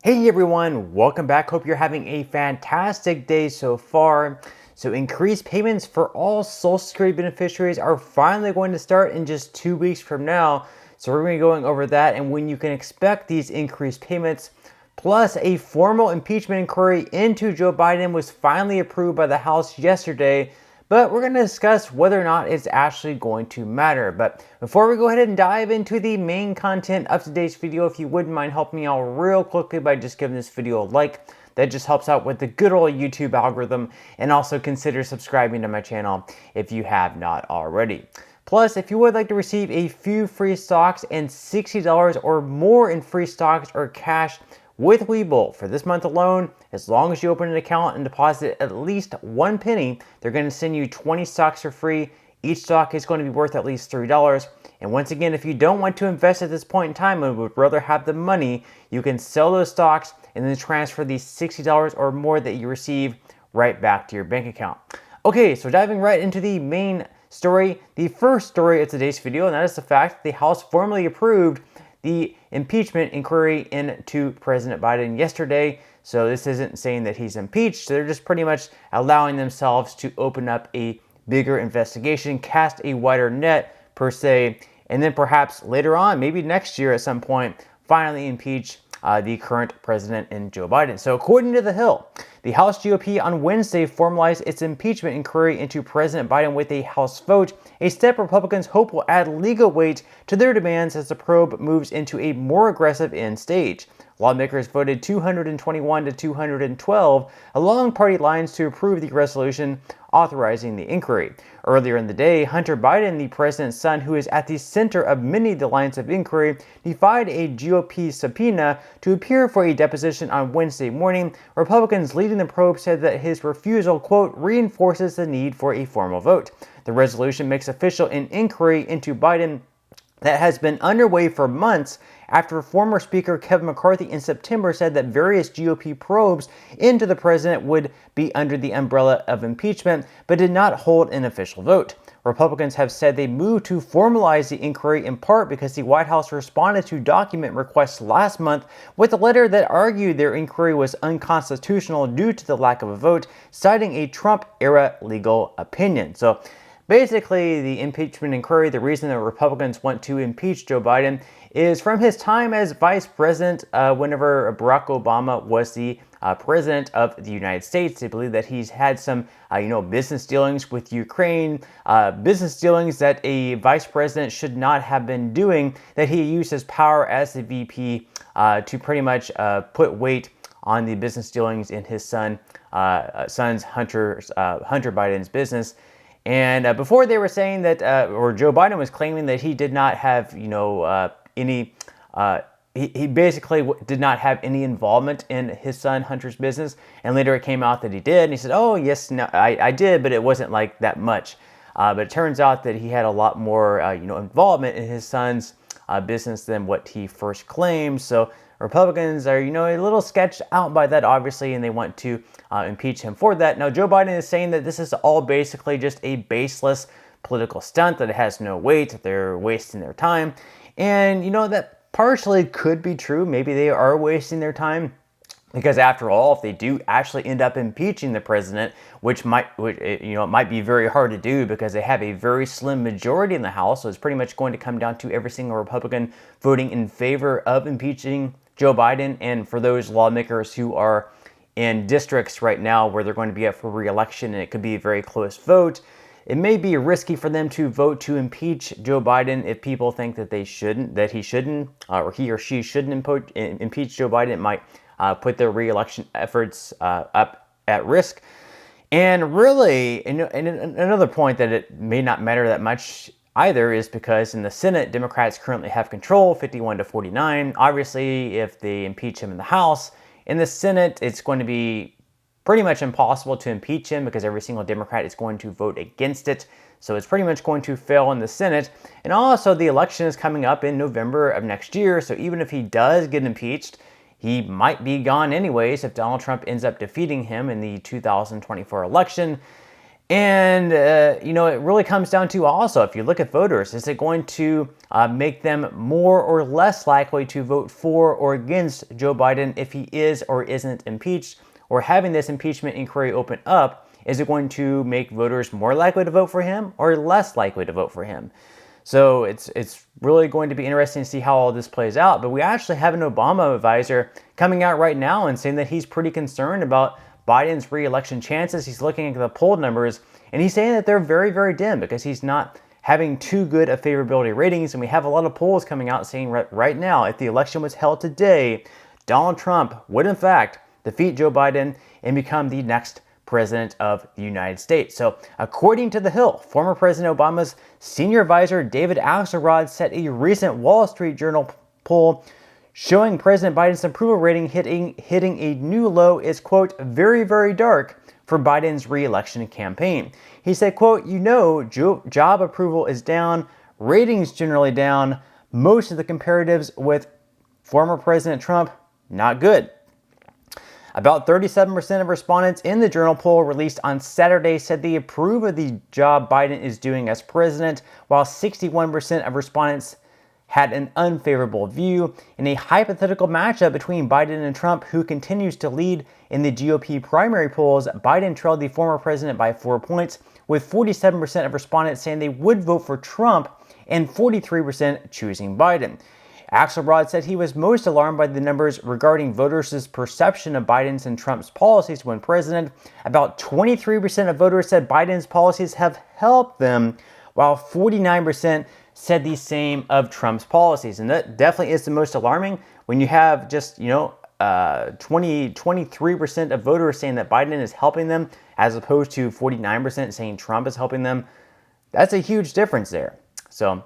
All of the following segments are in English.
Hey everyone, welcome back. Hope you're having a fantastic day so far. So increased payments for all Social Security beneficiaries are finally going to start in just 2 weeks from now. So we're going to be going over that and when you can expect these increased payments. Plus, a formal impeachment inquiry into Joe Biden was finally approved by the House yesterday. But we're going to discuss whether or not it's actually going to matter. But before we go ahead and dive into the main content of today's video, if you wouldn't mind helping me out real quickly by just giving this video a like, that just helps out with the good old YouTube algorithm, and also consider subscribing to my channel if you have not already. Plus, if you would like to receive a few free stocks and $60 or more in free stocks or cash with Webull for this month alone, as long as you open an account and deposit at least 1 penny, they're going to send you 20 stocks for free. Each stock is going to be worth at least $3. And once again, if you don't want to invest at this point in time and would rather have the money, you can sell those stocks and then transfer the $60 or more that you receive right back to your bank account. Okay, so diving right into the main story, the first story of today's video, and that is the fact that the House formally approved the impeachment inquiry into President Biden yesterday. So this isn't saying that he's impeached. They're just pretty much allowing themselves to open up a bigger investigation, cast a wider net per se, and then perhaps later on, maybe next year at some point, finally impeach the current president in Joe Biden. So according to The Hill, the House GOP on Wednesday formalized its impeachment inquiry into President Biden with a House vote, a step Republicans hope will add legal weight to their demands as the probe moves into a more aggressive end stage. Lawmakers voted 221 to 212 along party lines to approve the resolution authorizing the inquiry. Earlier in the day, Hunter Biden, the president's son, who is at the center of many of the lines of inquiry, defied a GOP subpoena to appear for a deposition on Wednesday morning. Republicans leading the probe said that his refusal, quote, reinforces the need for a formal vote. The resolution makes official an inquiry into Biden that has been underway for months after former Speaker Kevin McCarthy in September said that various GOP probes into the president would be under the umbrella of impeachment, but did not hold an official vote. Republicans have said they moved to formalize the inquiry in part because the White House responded to document requests last month with a letter that argued their inquiry was unconstitutional due to the lack of a vote, citing a Trump-era legal opinion. So basically, the impeachment inquiry, the reason that Republicans want to impeach Joe Biden is from his time as vice president whenever Barack Obama was the president of the United States. They believe that he's had some, business dealings with Ukraine, business dealings that a vice president should not have been doing, that he used his power as the VP to pretty much put weight on the business dealings in his son's Hunter Biden's business. And before they were saying that, or Joe Biden was claiming that he did not have, he basically did not have any involvement in his son Hunter's business. And later it came out that he did. And he said, oh, yes, no, I did, but it wasn't like that much. But it turns out that he had a lot more, involvement in his son's business than what he first claimed. So Republicans are, a little sketched out by that, obviously, and they want to impeach him for that. Now, Joe Biden is saying that this is all basically just a baseless political stunt, that it has no weight, that they're wasting their time. And, that partially could be true. Maybe they are wasting their time. Because after all, if they do actually end up impeaching the president, which it might be very hard to do because they have a very slim majority in the House, so it's pretty much going to come down to every single Republican voting in favor of impeaching Joe Biden. And for those lawmakers who are in districts right now where they're going to be up for re-election and it could be a very close vote, it may be risky for them to vote to impeach Joe Biden if people think that he shouldn't, or he or she shouldn't impeach Joe Biden. It might put their re-election efforts up at risk. And really, and another point that it may not matter that much either is because in the Senate, Democrats currently have control, 51 to 49. Obviously, if they impeach him in the House, in the Senate, it's going to be pretty much impossible to impeach him because every single Democrat is going to vote against it. So it's pretty much going to fail in the Senate. And also, the election is coming up in November of next year. So even if he does get impeached, he might be gone anyways if Donald Trump ends up defeating him in the 2024 election. And, it really comes down to also, if you look at voters, is it going to make them more or less likely to vote for or against Joe Biden if he is or isn't impeached? Or having this impeachment inquiry open up, is it going to make voters more likely to vote for him or less likely to vote for him? So it's really going to be interesting to see how all this plays out. But we actually have an Obama advisor coming out right now and saying that he's pretty concerned about Biden's re-election chances. He's looking at the poll numbers and he's saying that they're very, very dim because he's not having too good of favorability ratings. And we have a lot of polls coming out saying right now, if the election was held today, Donald Trump would in fact defeat Joe Biden and become the next president of the United States. So according to The Hill, former President Obama's senior advisor David Axelrod set a recent Wall Street Journal poll showing President Biden's approval rating hitting a new low is, quote, very, very dark for Biden's re-election campaign. He said, quote, job approval is down, ratings generally down, most of the comparatives with former President Trump, not good. About 37% of respondents in the Journal poll released on Saturday said they approve of the job Biden is doing as president, while 61% of respondents had an unfavorable view. In a hypothetical matchup between Biden and Trump, who continues to lead in the GOP primary polls, Biden trailed the former president by 4 points, with 47% of respondents saying they would vote for Trump and 43% choosing Biden. Axelrod said he was most alarmed by the numbers regarding voters' perception of Biden's and Trump's policies when president. About 23% of voters said Biden's policies have helped them, while 49% said the same of Trump's policies. And that definitely is the most alarming when you have just, 23% of voters saying that Biden is helping them as opposed to 49% saying Trump is helping them. That's a huge difference there. So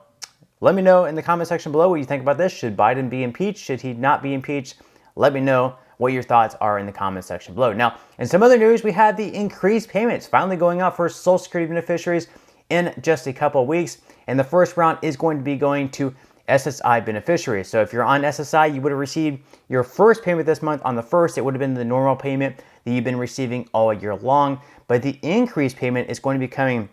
let me know in the comment section below what you think about this. Should Biden be impeached? Should he not be impeached? Let me know what your thoughts are in the comment section below. Now, in some other news, we had the increased payments finally going out for Social Security beneficiaries in just a couple of weeks. And the first round is going to be going to SSI beneficiaries. So if you're on SSI, you would have received your first payment this month on the 1st. It would have been the normal payment that you've been receiving all year long. But the increased payment is going to be coming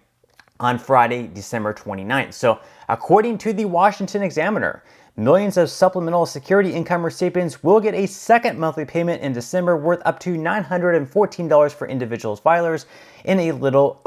on Friday, December 29th. So according to the Washington Examiner, millions of supplemental security income recipients will get a second monthly payment in December worth up to $914 for individuals filers in a little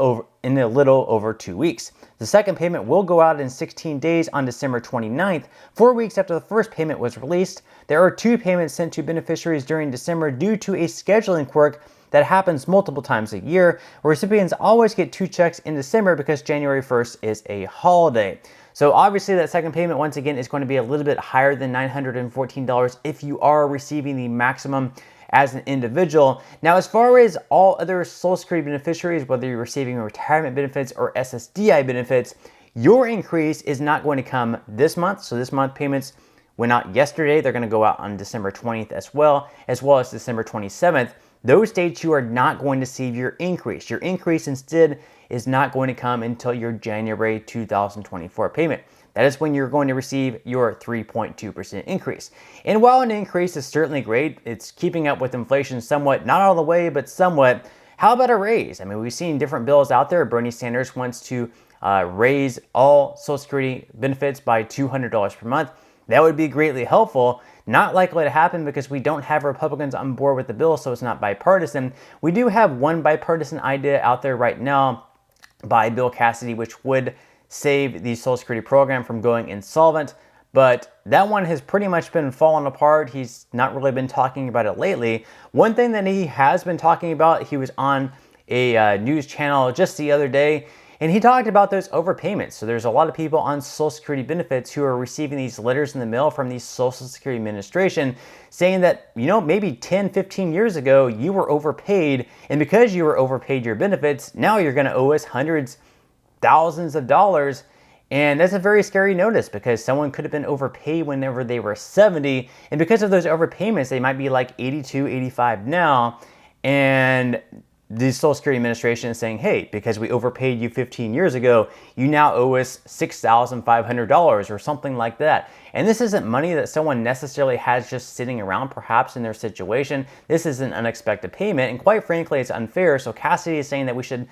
over 2 weeks. The second payment will go out in 16 days on December 29th, 4 weeks after the first payment was released. There are 2 payments sent to beneficiaries during December due to a scheduling quirk that happens multiple times a year. Recipients always get 2 checks in December because January 1st is a holiday. So obviously that second payment, once again, is going to be a little bit higher than $914 if you are receiving the maximum as an individual. Now, as far as all other Social Security beneficiaries, whether you're receiving retirement benefits or SSDI benefits, your increase is not going to come this month. So this month payments went out yesterday. They're going to go out on December 20th as well as December 27th. Those dates you are not going to see your increase. Your increase instead is not going to come until your January 2024 payment. That is when you're going to receive your 3.2% increase. And while an increase is certainly great, it's keeping up with inflation somewhat, not all the way, but somewhat. How about a raise? I mean, we've seen different bills out there. Bernie Sanders wants to raise all Social Security benefits by $200 per month. That would be greatly helpful. Not likely to happen because we don't have Republicans on board with the bill, so it's not bipartisan. We do have one bipartisan idea out there right now by Bill Cassidy, which would save the Social Security program from going insolvent, but that one has pretty much been falling apart. He's not really been talking about it lately. One thing that he has been talking about, he was on a news channel just the other day, and he talked about those overpayments. So there's a lot of people on Social Security benefits who are receiving these letters in the mail from the Social Security Administration saying that, maybe 10, 15 years ago, you were overpaid. And because you were overpaid your benefits, now you're going to owe us hundreds, thousands of dollars. And that's a very scary notice because someone could have been overpaid whenever they were 70. And because of those overpayments, they might be like 82, 85 now. And the Social Security Administration is saying, hey, because we overpaid you 15 years ago, you now owe us $6,500 or something like that. And this isn't money that someone necessarily has just sitting around perhaps in their situation. This is an unexpected payment, and quite frankly, it's unfair. So Cassidy is saying that we should,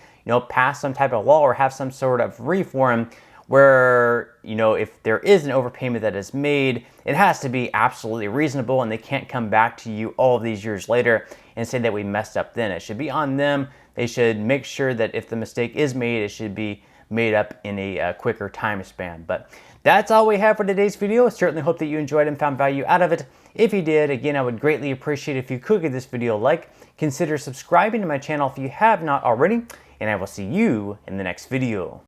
pass some type of law or have some sort of reform where, if there is an overpayment that is made, it has to be absolutely reasonable, and they can't come back to you all of these years later and say that we messed up then. It should be on them. They should make sure that if the mistake is made, it should be made up in a quicker time span. But that's all we have for today's video. Certainly hope that you enjoyed and found value out of it. If you did, again, I would greatly appreciate if you could give this video a like. Consider subscribing to my channel if you have not already, and I will see you in the next video.